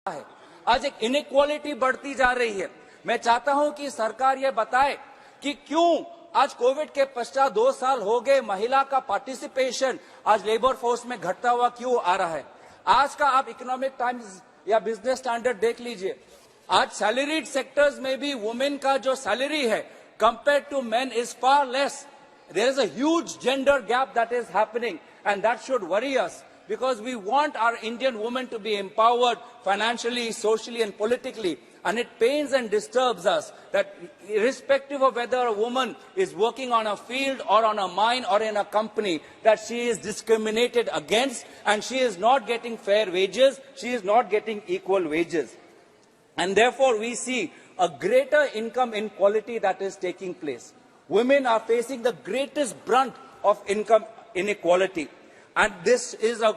है। आज एक इनइक्वालिटी बढ़ती जा रही है। मैं चाहता हूं कि सरकार ये बताए कि क्यों आज कोविड के पश्चात 2 साल हो गए महिला का पार्टिसिपेशन आज लेबर फोर्स में घटता हुआ क्यों आ रहा है। आज का आप इकोनॉमिक टाइम्स या बिजनेस स्टैंडर्ड देख लीजिए, आज सैलरीड सेक्टर्स में भी वुमेन का जो सैलरी है compare to men is far less. There is a huge gender gap that is happening, and that should worry us, because we want our Indian women to be empowered financially, socially and politically. And it pains and disturbs us that irrespective of whether a woman is working on a field or on a mine or in a company, that she is discriminated against and she is not getting fair wages, she is not getting equal wages. And therefore we see a greater income inequality that is taking place. Women are facing the greatest brunt of income inequality, and this is a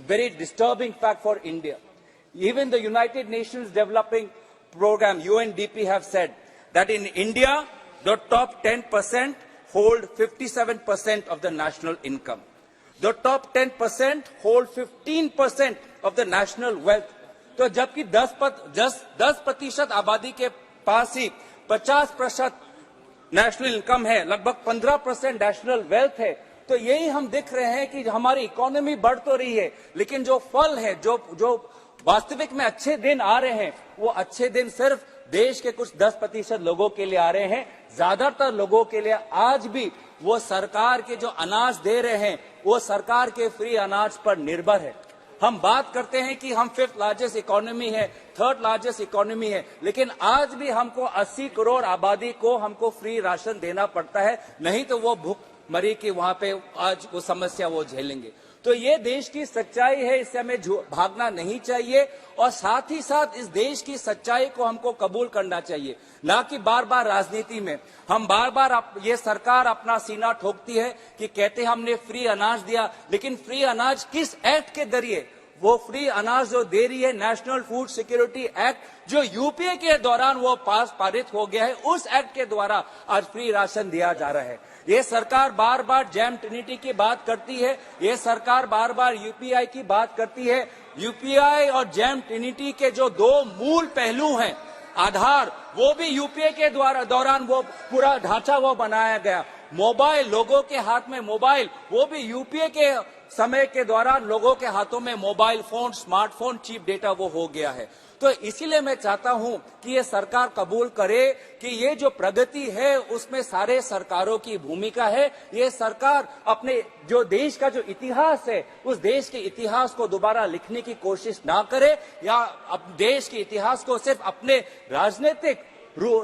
very disturbing fact for India. Even the United Nations Developing Program, UNDP, have said that in India, the top 10% hold 57% of the national income. The top 10% hold 15% of the national wealth. तो जबकि 10% आबादी के पास ही 50% national income है, लगभग 15% national wealth है, तो यही हम देख रहे हैं कि हमारी इकोनॉमी बढ़ तो रही है, लेकिन जो फल है, जो वास्तविक में अच्छे दिन आ रहे हैं, वो अच्छे दिन सिर्फ देश के कुछ 10% लोगों के लिए आ रहे हैं। ज्यादातर लोगों के लिए आज भी वो सरकार के जो अनाज दे रहे हैं, वो सरकार के फ्री अनाज पर निर्भर है। हम बात करते हैं कि हम 5th लार्जेस्ट इकोनॉमी है, 3rd लार्जेस्ट इकोनॉमी है, लेकिन आज भी हमको 80 करोड़ आबादी को हमको फ्री राशन देना पड़ता है, नहीं तो वो भूख मरी की वहां पे आज वो समस्या वो झेलेंगे। तो ये देश की सच्चाई है, इससे हमें भागना नहीं चाहिए, और साथ ही साथ इस देश की सच्चाई को हमको कबूल करना चाहिए, ना कि बार बार राजनीति में हम बार ये सरकार अपना सीना ठोकती है कि कहते हमने फ्री अनाज दिया, लेकिन फ्री अनाज किस एक्ट के जरिए? वो फ्री अनाज जो दे रही है नेशनल फूड सिक्योरिटी एक्ट, जो यूपीए के दौरान वो पारित हो गया है, उस एक्ट के द्वारा आज फ्री राशन दिया जा रहा है। ये सरकार बार बार जैम ट्रिनिटी की बात करती है, ये सरकार बार बार यूपीआई की बात करती है। यूपीआई और जैम ट्रिनिटी के जो 2 मूल पहलू हैं, आधार, वो भी यूपीए के दौरान वो पूरा ढांचा वो बनाया गया। मोबाइल, लोगों के हाथ में मोबाइल, वो भी यूपीए के समय के दौरान लोगों के हाथों में mobile phone, smartphone, cheap data वो हो गया है। तो इसीलिए मैं चाहता हूं कि ये सरकार कबूल करे कि ये जो प्रगति है उसमें सारे सरकारों की भूमिका है। ये सरकार अपने जो देश का जो इतिहास है, उस देश के इतिहास को दोबारा लिखने की कोशिश ना करे, या देश के इतिहास को सिर्फ अपने राजनीतिक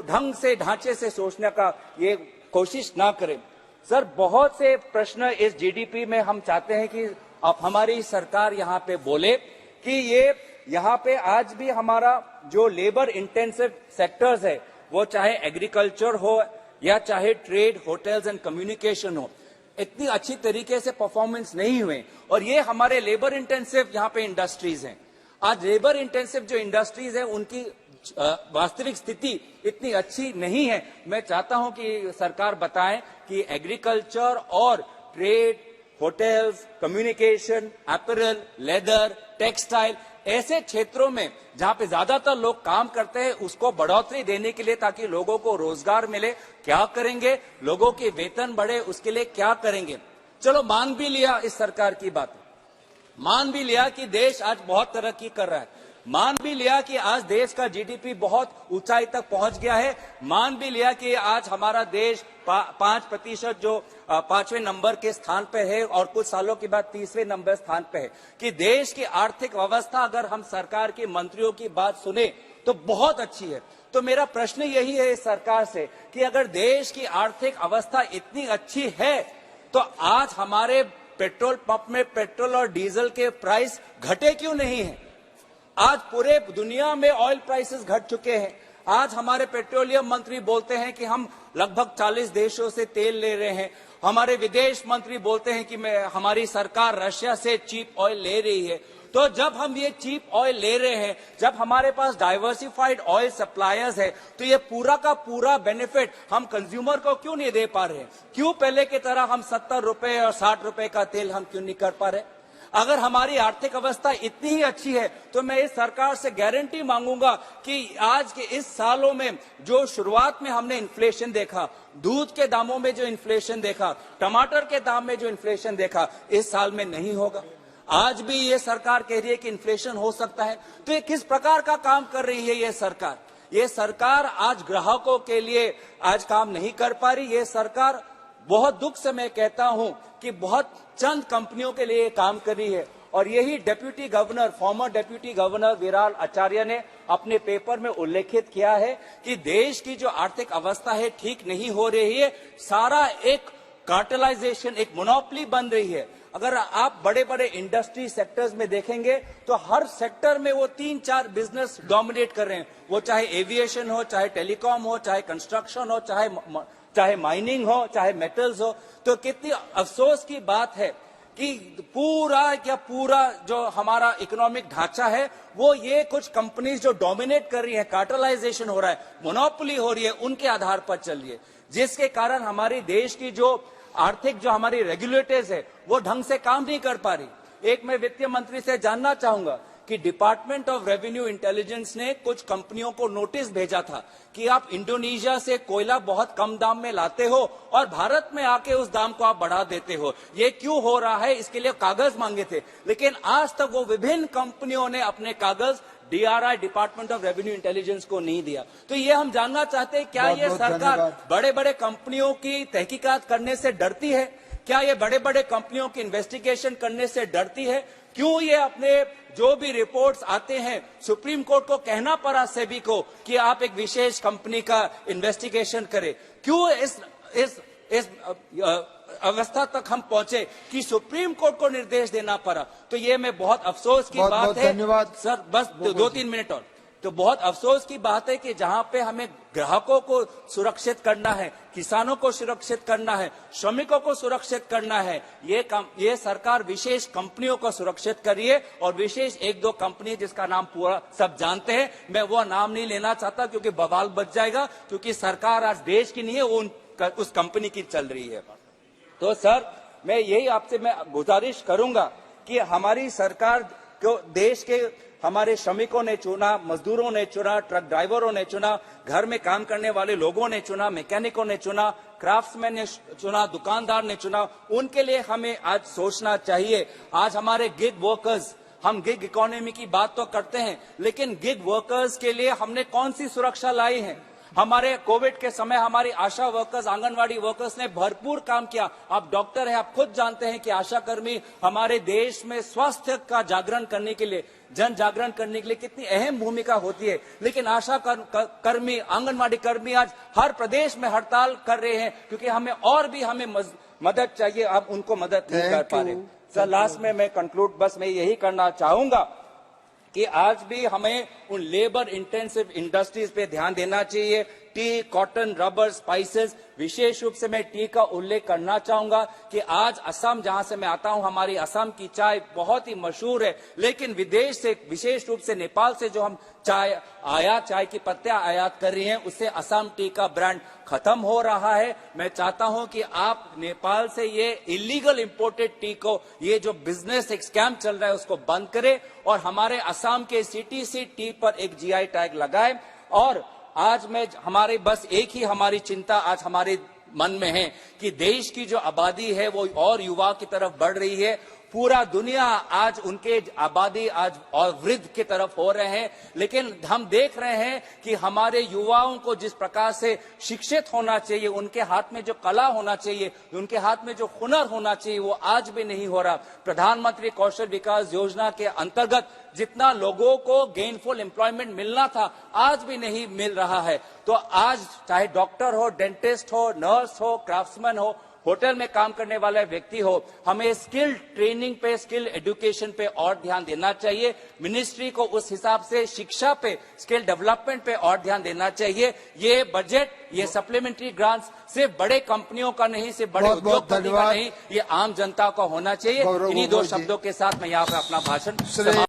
ढंग से, ढांचे से सोचने का ये कोशिश ना करे। सर, बहुत से प्रश्न इस जीडीपी में हम चाहते हैं कि अब हमारी सरकार यहाँ पे बोले कि ये यहाँ पे आज भी हमारा जो लेबर इंटेंसिव सेक्टर्स है, वो चाहे एग्रीकल्चर हो या चाहे ट्रेड, होटल्स एंड कम्युनिकेशन हो, इतनी अच्छी तरीके से परफॉर्मेंस नहीं हुए। और ये हमारे लेबर इंटेंसिव यहाँ पे इंडस्ट्रीज हैं। आज लेबर इंटेंसिव जो इंडस्ट्रीज है, उनकी वास्तविक स्थिति इतनी अच्छी नहीं है। मैं चाहता हूं कि सरकार बताए कि एग्रीकल्चर और trade, hotels, communication, apparel, leather, textile, ऐसे क्षेत्रों में जहां पे ज्यादातर लोग काम करते हैं, उसको बढ़ोतरी देने के लिए, ताकि लोगों को रोजगार मिले, क्या करेंगे? लोगों के वेतन बढ़े, उसके लिए क्या करेंगे? चलो, मान भी लिया इस सरकार की बात, मान भी लिया कि देश आज बहुत तरक्की कर रहा है, मान भी लिया कि आज देश का जीडीपी बहुत ऊंचाई तक पहुंच गया है, मान भी लिया कि आज हमारा देश 5% जो 5वें नंबर के स्थान पे है और कुछ सालों के बाद 30वें नंबर स्थान पे है, कि देश की आर्थिक व्यवस्था अगर हम सरकार के मंत्रियों की बात सुने तो बहुत अच्छी है। तो मेरा प्रश्न यही है इस सरकार से कि अगर देश की आर्थिक अवस्था इतनी अच्छी है, तो आज हमारे पेट्रोल पंप में पेट्रोल और डीजल के प्राइस घटे क्यों नहीं है? आज पूरे दुनिया में ऑयल प्राइसेस घट चुके हैं। आज हमारे पेट्रोलियम मंत्री बोलते हैं कि हम लगभग 40 देशों से तेल ले रहे हैं। हमारे विदेश मंत्री बोलते हैं कि हमारी सरकार रशिया से चीप ऑयल ले रही है। तो जब हम ये चीप ऑयल ले रहे हैं, जब हमारे पास डाइवर्सिफाइड ऑयल सप्लायर्स है, तो ये पूरा का पूरा बेनिफिट हम कंज्यूमर को क्यों नहीं दे पा रहे? क्यों पहले की तरह हम 70 रुपए और 60 रुपए का तेल हम क्यों नहीं कर पा रहे? अगर हमारी आर्थिक अवस्था इतनी ही अच्छी है तो मैं इस सरकार से गारंटी मांगूंगा कि आज के इस सालों में जो शुरुआत में हमने इन्फ्लेशन देखा, दूध के दामों में जो इन्फ्लेशन देखा, टमाटर के दाम में जो इन्फ्लेशन देखा, इस साल में नहीं होगा। आज भी ये सरकार कह रही है कि इन्फ्लेशन हो सकता है, तो ये किस प्रकार का काम कर रही है ये सरकार? ये सरकार आज ग्राहकों के लिए आज काम नहीं कर पा रही। ये सरकार बहुत दुख से मैं कहता हूं कि बहुत चंद कंपनियों के लिए काम कर रही है। और यही deputy governor, former deputy governor Viral Acharya ने अपने पेपर में उल्लेखित किया है कि देश की जो आर्थिक अवस्था है ठीक नहीं हो रही है, सारा एक कार्टेलाइजेशन, एक मोनोपोली बन रही है। अगर आप बड़े बड़े इंडस्ट्री सेक्टर्स में देखेंगे तो हर सेक्टर में वो 3-4 बिजनेस डोमिनेट कर रहे हैं, वो चाहे एविएशन हो, चाहे टेलीकॉम हो, चाहे कंस्ट्रक्शन हो, चाहे माइनिंग हो, चाहे मेटल्स हो। तो कितनी अफसोस की बात है कि पूरा जो हमारा इकोनॉमिक ढांचा है वो ये कुछ कंपनीज जो डोमिनेट कर रही है, कार्टेलाइजेशन हो रहा है, मोनोपोली हो रही है, उनके आधार पर चल रही है, जिसके कारण हमारी देश की जो आर्थिक जो हमारी रेगुलेटर्स है वो ढंग से काम नहीं कर पा रही। एक मैं वित्त मंत्री से जानना चाहूंगा कि डिपार्टमेंट ऑफ रेवेन्यू इंटेलिजेंस ने कुछ कंपनियों को नोटिस भेजा था कि आप इंडोनेशिया से कोयला बहुत कम दाम में लाते हो और भारत में आके उस दाम को आप बढ़ा देते हो, ये क्यों हो रहा है? इसके लिए कागज मांगे थे, लेकिन आज तक वो विभिन्न कंपनियों ने अपने कागज DRI, department of revenue intelligence को नहीं दिया। तो ये हम जानना चाहते हैं, क्या ये सरकार बड़े बड़े कंपनियों की तहकीकात करने से डरती है? क्या ये बड़े बड़े कंपनियों की इन्वेस्टिगेशन करने से डरती है? क्यों ये अपने जो भी रिपोर्ट्स आते हैं, सुप्रीम कोर्ट को कहना पड़ा सेबी को कि आप एक विशेष कंपनी का इन्वेस्टिगेशन करें? क्यों इस अवस्था तक हम पहुंचे कि सुप्रीम कोर्ट को निर्देश देना पड़ा? तो ये मैं बहुत अफसोस की बात है सर, बस 2-3 मिनट और। तो बहुत अफसोस की बात है कि जहां पे हमें ग्राहकों को सुरक्षित करना है, किसानों को सुरक्षित करना है, श्रमिकों को सुरक्षित करना है, ये सरकार विशेष कंपनियों को सुरक्षित करिए। और विशेष 1-2 कंपनी जिसका नाम पूरा सब जानते हैं, मैं वो नाम नहीं लेना चाहता क्योंकि बवाल बच जाएगा, क्योंकि सरकार आज देश की नहीं है, वो उस कंपनी की चल रही है। तो सर मैं यही आपसे मैं गुजारिश करूंगा कि हमारी सरकार को देश के हमारे श्रमिकों ने चुना, मजदूरों ने चुना, ट्रक ड्राइवरों ने चुना, घर में काम करने वाले लोगों ने चुना, मैकेनिकों ने चुना, क्राफ्ट्समैन ने चुना, दुकानदार ने चुना, उनके लिए हमें आज सोचना चाहिए। आज हमारे गिग वर्कर्स, हम गिग इकोनॉमी की बात तो करते हैं, लेकिन गिग वर्कर्स के लिए हमने कौन सी सुरक्षा लाई है? हमारे कोविड के समय हमारी आशा वर्कर्स, आंगनवाड़ी वर्कर्स ने भरपूर काम किया। आप डॉक्टर हैं, आप खुद जानते हैं कि आशा कर्मी हमारे देश में स्वास्थ्य का जागरण करने के लिए, जन जागरण करने के लिए कितनी अहम भूमिका होती है। लेकिन आशा कर्मी, आंगनवाड़ी कर्मी आज हर प्रदेश में हड़ताल कर रहे हैं क्योंकि हमें मदद चाहिए, अब उनको मदद नहीं कर पा रहे। सर लास्ट में मैं कंक्लूड बस मैं यही करना चाहूंगा कि आज भी हमें उन लेबर इंटेंसिव इंडस्ट्रीज पे ध्यान देना चाहिए। टी, कॉटन, रबर, स्पाइसेस, विशेष रूप से मैं टी का उल्लेख करना चाहूंगा कि आज असम जहां से मैं आता हूं, हमारी असम की चाय बहुत ही मशहूर है, लेकिन विदेश से, विशेष रूप से नेपाल से जो हम चाय की पत्तियां आयात कर रही हैं, उससे असम टी का ब्रांड खत्म हो रहा है। मैं चाहता हूं कि आप नेपाल से ये इलीगल इंपोर्टेड टी को, ये जो बिजनेस एक स्कैम चल रहा है, उसको बंद करें और हमारे असम के CTC टी पर एक GI टैग लगाए। और आज हमारे बस एक ही हमारी चिंता आज हमारे मन में है कि देश की जो आबादी है वो और युवा की तरफ बढ़ रही है। पूरा दुनिया आज उनके आबादी आज और वृद्ध की तरफ हो रहे हैं, लेकिन हम देख रहे हैं कि हमारे युवाओं को जिस प्रकार से शिक्षित होना चाहिए, उनके हाथ में जो कला होना चाहिए, उनके हाथ में जो हुनर होना चाहिए, वो आज भी नहीं हो रहा। प्रधानमंत्री कौशल विकास योजना के अंतर्गत जितना लोगों को गेनफुल एम्प्लॉयमेंट मिलना था, आज भी नहीं मिल रहा है। तो आज चाहे डॉक्टर हो, डेंटिस्ट हो, नर्स हो, क्राफ्ट्समैन हो, होटल में काम करने वाला व्यक्ति हो, हमें स्किल ट्रेनिंग पे, स्किल एजुकेशन पे और ध्यान देना चाहिए। मिनिस्ट्री को उस हिसाब से शिक्षा पे, स्किल डेवलपमेंट पे और ध्यान देना चाहिए। ये बजट, ये सप्लीमेंट्री ग्रांट्स सिर्फ बड़े कंपनियों का नहीं, सिर्फ बड़े उद्योगपति का नहीं, ये आम जनता का होना चाहिए। इन्हीं 2 शब्दों के साथ मैं यहाँ पे अपना भाषण